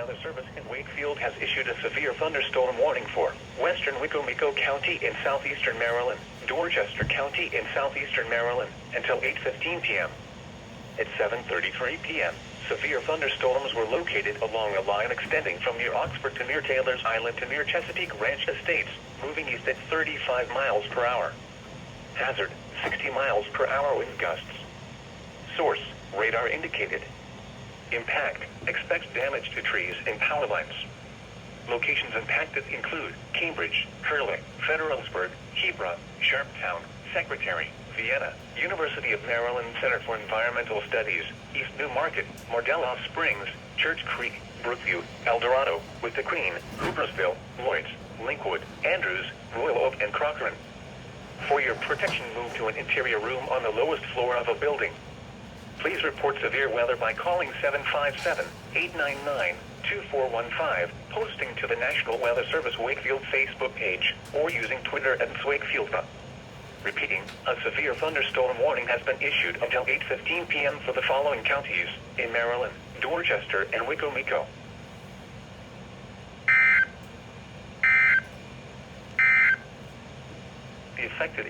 Weather Service in Wakefield has issued a severe thunderstorm warning for western Wicomico County in southeastern Maryland, Dorchester County in southeastern Maryland, until 8:15 p.m. At 7:33 p.m., severe thunderstorms were located along a line extending from near Oxford to near Taylor's Island to near Chesapeake Ranch Estates, moving east at 35 miles per hour. Hazard, 60 miles per hour wind gusts. Source, radar indicated. Impact, expect damage to trees and power lines. Locations impacted include Cambridge, Hurley, Federalsburg, Hebron, Sharptown, Secretary, Vienna, University of Maryland Center for Environmental Studies, East New Market, Morelos Springs, Church Creek, Brookview, El Dorado, With the Queen, Hoopersville, Lloyds, Linkwood, Andrews, Royal Oak, and Corcoran. For your protection, move to an interior room on the lowest floor of a building. Please report severe weather by calling 757-899-2415, posting to the National Weather Service Wakefield Facebook page, or using Twitter at Wakefield. Repeating, a severe thunderstorm warning has been issued until 8:15 p.m. for the following counties in Maryland: Dorchester and Wicomico. The affected